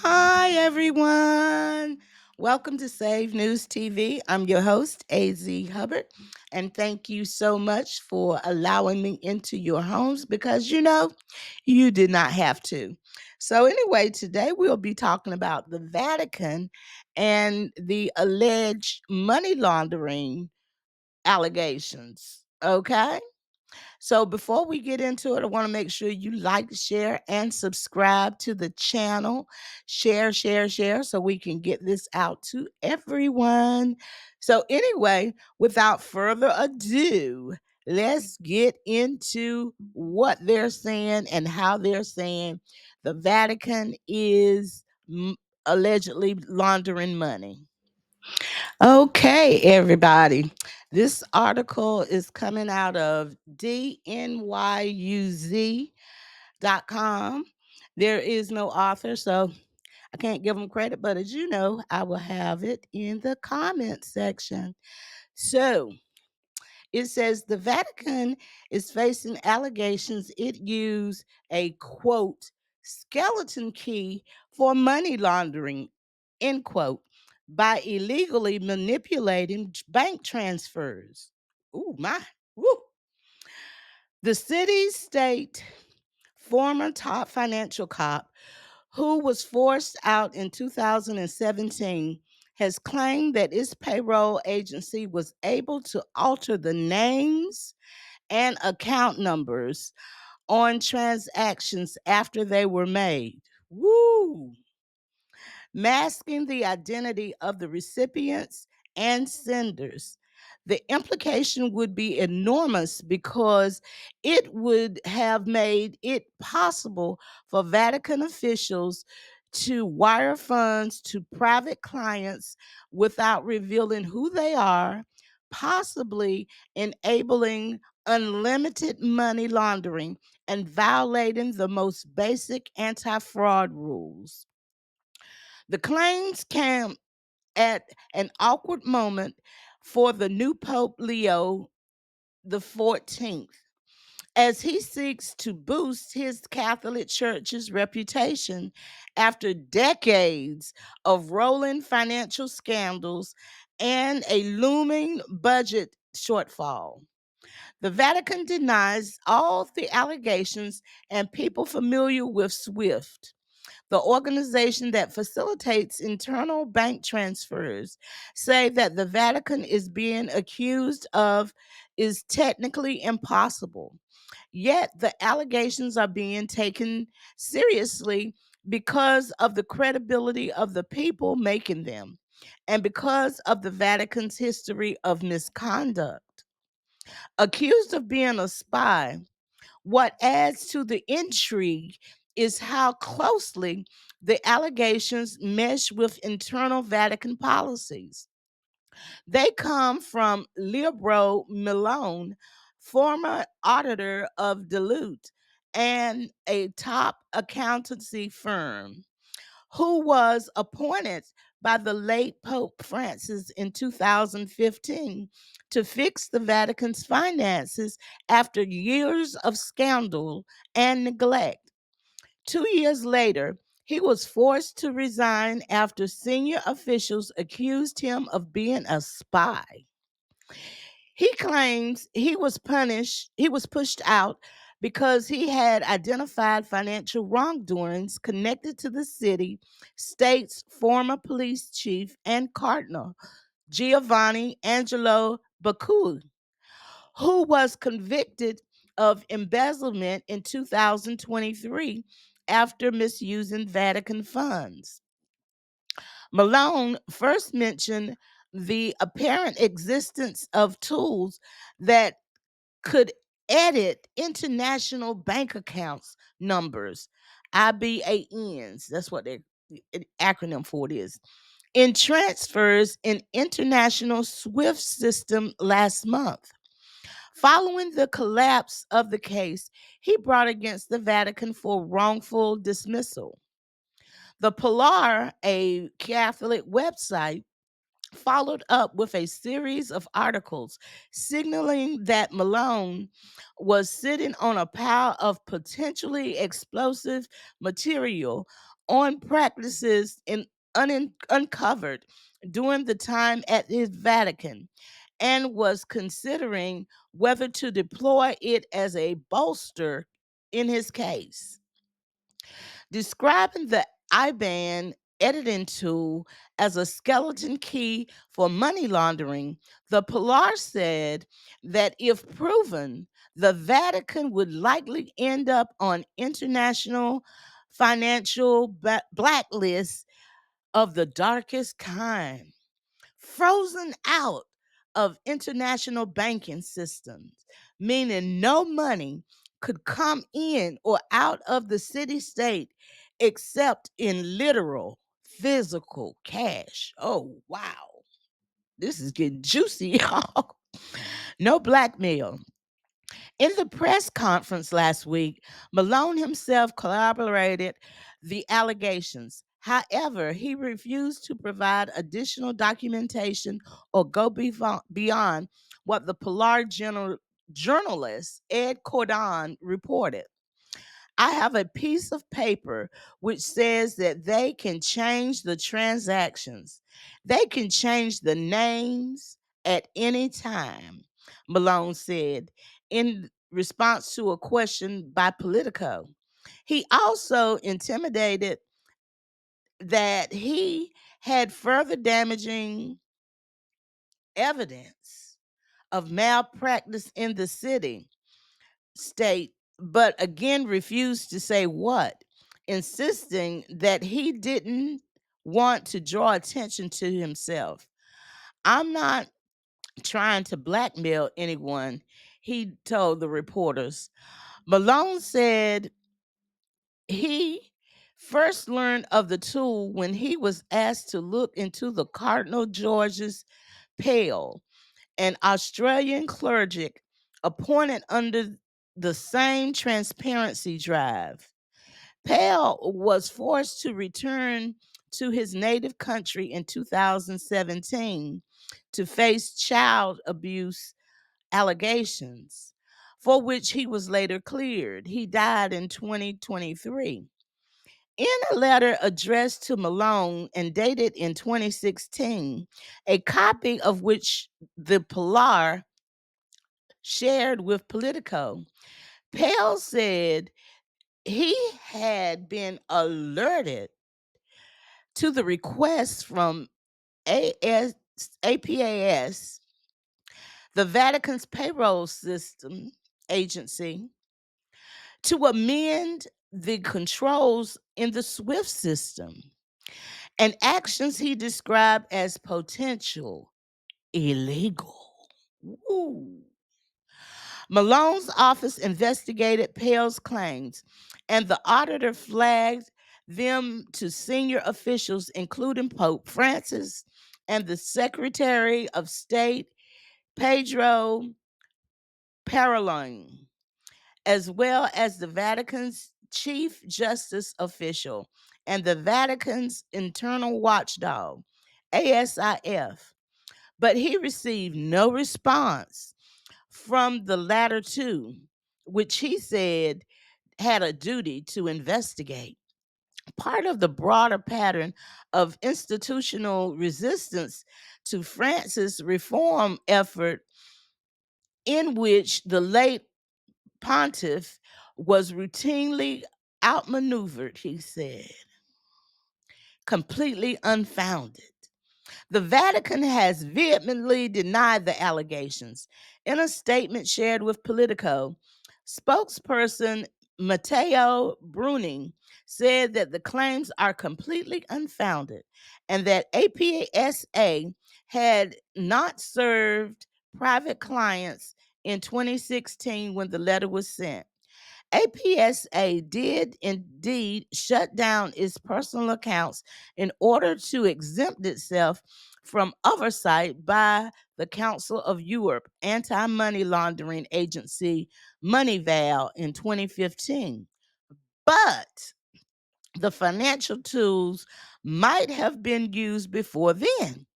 Hi, everyone. Welcome to Save News TV. I'm your host, AZ Hubbard, and thank you so much for allowing me into your homes because you did not have to. So, anyway, today we'll be talking about the Vatican and the alleged money laundering allegations. Okay? So before we get into it, I want to make sure you like, share, and subscribe to the channel. Share, so we can get this out to everyone. So, anyway, without further ado, let's get into what they're saying and how they're saying the Vatican is allegedly laundering money. Okay, everybody. This article is coming out of dnyuz.com. There is no author, so I can't give them credit, but as you know, I will have it in the comment section. So it says the Vatican is facing allegations it used a quote skeleton key for money laundering, end quote, by illegally manipulating bank transfers. Ooh, my. Woo. The city state former top financial cop who was forced out in 2017 has claimed that its payroll agency was able to alter the names and account numbers on transactions after they were made. Woo! Masking the identity of the recipients and senders. The implication would be enormous because it would have made it possible for Vatican officials to wire funds to private clients without revealing who they are, possibly enabling unlimited money laundering and violating the most basic anti fraud rules. The claims came at an awkward moment for the new Pope Leo the 14th as he seeks to boost his Catholic Church's reputation after decades of rolling financial scandals and a looming budget shortfall. The Vatican denies all the allegations, and people familiar with SWIFT, the organization that facilitates internal bank transfers, say that the Vatican is being accused of is technically impossible. Yet the allegations are being taken seriously because of the credibility of the people making them and because of the Vatican's history of misconduct. Accused of being a spy, what adds to the intrigue is how closely the allegations mesh with internal Vatican policies. They come from Libro Milone, former auditor of Deloitte and a top accountancy firm, who was appointed by the late Pope Francis in 2015 to fix the Vatican's finances after years of scandal and neglect. 2 years later, he was forced to resign after senior officials accused him of being a spy. He claims he was pushed out because he had identified financial wrongdoings connected to the city state's former police chief and cardinal, Giovanni Angelo Baccu, who was convicted of embezzlement in 2023 after misusing Vatican funds. Malone first mentioned the apparent existence of tools that could edit international bank accounts numbers, IBANs, that's what the acronym for it is, in transfers in international SWIFT system last month. Following the collapse of the case, he brought against the Vatican for wrongful dismissal. The Pilar, a Catholic website, followed up with a series of articles signaling that Malone was sitting on a pile of potentially explosive material on practices uncovered during the time at his Vatican and was considering whether to deploy it as a bolster in his case. Describing the IBAN editing tool as a skeleton key for money laundering, the Pilar said that if proven, the Vatican would likely end up on international financial blacklists of the darkest kind, frozen out of international banking systems, meaning no money could come in or out of the city state except in literal physical cash. Oh, wow. This is getting juicy, y'all. No blackmail. In the press conference last week, Malone himself corroborated the allegations. However, he refused to provide additional documentation or go beyond what the Pilar journalist Ed Cordon reported. I have a piece of paper which says that they can change the transactions. They can change the names at any time, Malone said in response to a question by Politico. He also intimidated that he had further damaging evidence of malpractice in the city state, but again refused to say what, insisting that he didn't want to draw attention to himself. I'm not trying to blackmail anyone, he told the reporters. Malone said he first learned of the tool when he was asked to look into the Cardinal George's Pale, an Australian cleric appointed under the same transparency drive. Pale was forced to return to his native country in 2017 to face child abuse allegations, for which he was later cleared. He died in 2023. In a letter addressed to Malone and dated in 2016, a copy of which the Pilar shared with Politico, Pell said he had been alerted to the request from APAS, the Vatican's payroll system agency, to amend the controls in the SWIFT system and actions he described as potential illegal. Woo. Malone's office investigated Pell's claims, and the auditor flagged them to senior officials, including Pope Francis and the Secretary of State, Pedro Parolin, as well as the Vatican's chief justice official and the Vatican's internal watchdog, ASIF. But he received no response from the latter two, which he said had a duty to investigate. Part of the broader pattern of institutional resistance to Francis' reform effort, in which the late pontiff was routinely outmaneuvered, he said, completely unfounded. The Vatican has vehemently denied the allegations. In a statement shared with Politico, spokesperson Matteo Bruni said that the claims are completely unfounded and that APSA had not served private clients in 2016 when the letter was sent. APSA did indeed shut down its personal accounts in order to exempt itself from oversight by the Council of Europe anti-money laundering agency Moneyval in 2015. But the financial tools might have been used before then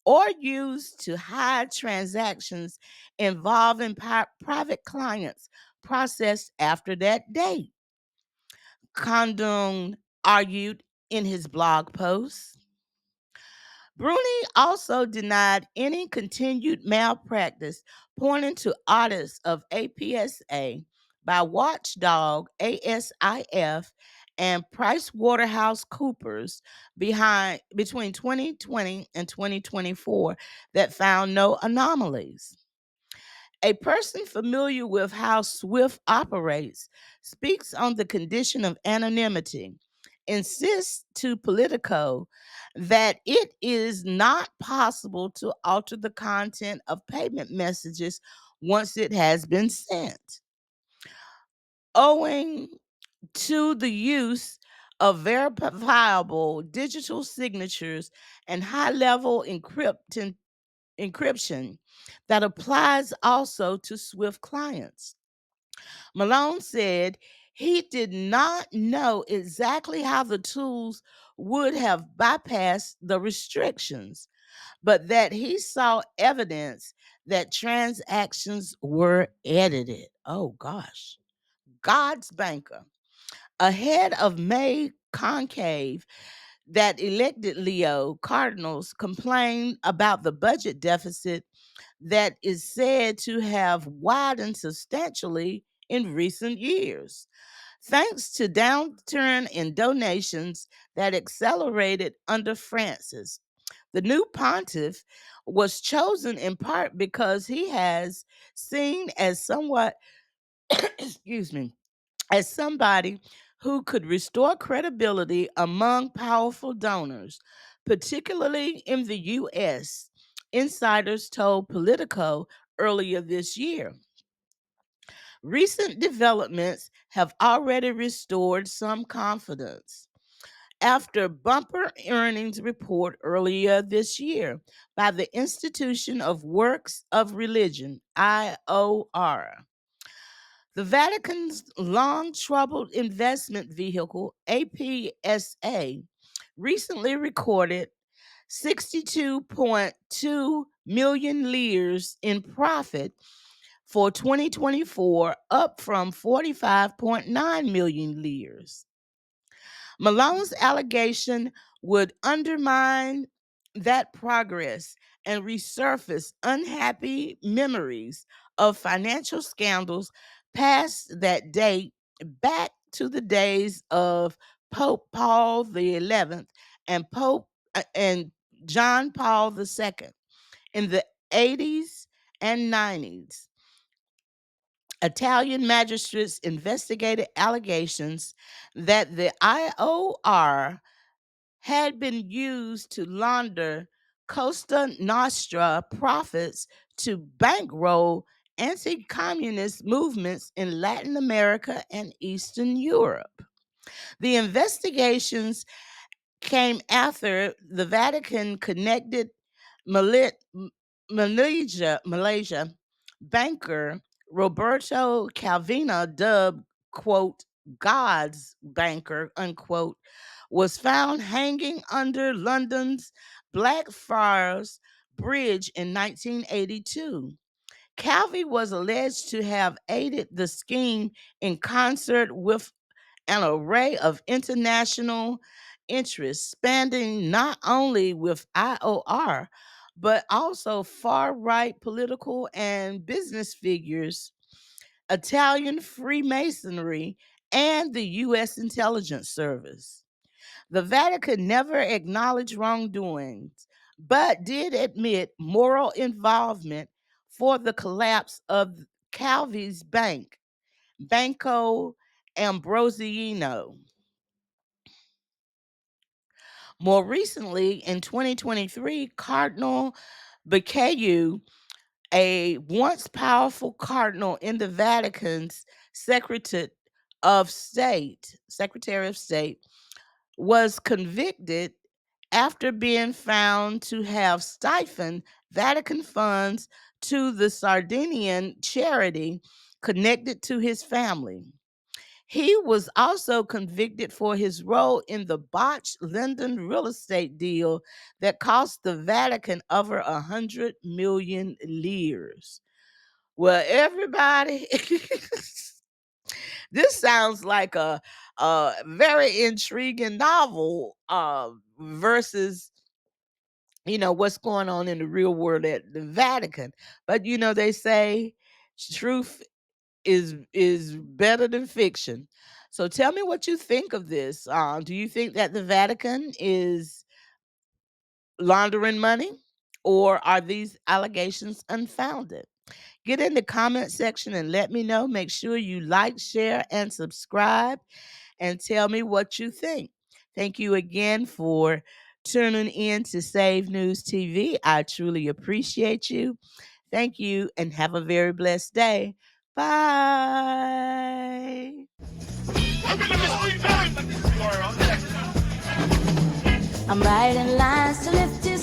or used to hide transactions involving private clients processed after that date. Condon argued in his blog post. Bruni also denied any continued malpractice, pointing to audits of APSA by Watchdog ASIF and PricewaterhouseCoopers between 2020 and 2024 that found no anomalies. A person familiar with how SWIFT operates speaks on the condition of anonymity, insists to Politico that it is not possible to alter the content of payment messages once it has been sent, owing to the use of verifiable digital signatures and high level encryption that applies also to Swift clients. Malone said he did not know exactly how the tools would have bypassed the restrictions, but that he saw evidence that transactions were edited. Oh gosh. God's banker. Ahead of May conclave that elected Leo, Cardinals complained about the budget deficit that is said to have widened substantially in recent years, thanks to downturn in donations that accelerated under Francis. The new pontiff was chosen in part because he has seen as somewhat, excuse me, as somebody who could restore credibility among powerful donors, particularly in the U.S., insiders told Politico earlier this year. Recent developments have already restored some confidence. After bumper earnings report earlier this year by the Institution of Works of Religion, IOR, the Vatican's long troubled investment vehicle, APSA, recently recorded 62.2 million liras in profit for 2024, up from 45.9 million liras. Malone's allegation would undermine that progress and resurface unhappy memories of financial scandals past that date back to the days of Pope Paul the 11th and John Paul II in the 80s and 90s. Italian magistrates investigated allegations that the IOR had been used to launder Costa Nostra profits to bankroll anti communist movements in Latin America and Eastern Europe. The investigations came after the Vatican connected Mali- Malaysia banker Roberto Calvino, dubbed, quote, God's banker, unquote, was found hanging under London's Blackfriars Bridge in 1982. Calvi was alleged to have aided the scheme in concert with an array of international interests spanning not only with IOR, but also far right political and business figures, Italian Freemasonry, and the U.S. intelligence service. The Vatican never acknowledged wrongdoings, but did admit moral involvement for the collapse of Calvi's bank, Banco Ambrosino. More recently, in 2023, Cardinal Beccayu, a once powerful cardinal in the Vatican's Secretary of State, was convicted after being found to have siphoned Vatican funds to the Sardinian charity connected to his family. He was also convicted for his role in the botched London real estate deal that cost the Vatican over 100 million liras. Well, everybody, this sounds like very intriguing novel versus what's going on in the real world at the Vatican. But they say truth is better than fiction. So tell me what you think of this. Do you think that the Vatican is laundering money, or are these allegations unfounded? Get in the comment section and let me know. Make sure you like, share, and subscribe, and tell me what you think. Thank you again for tuning in to Save News TV. I truly appreciate you. Thank you, and have a very blessed day. Bye. I'm writing lines to lift you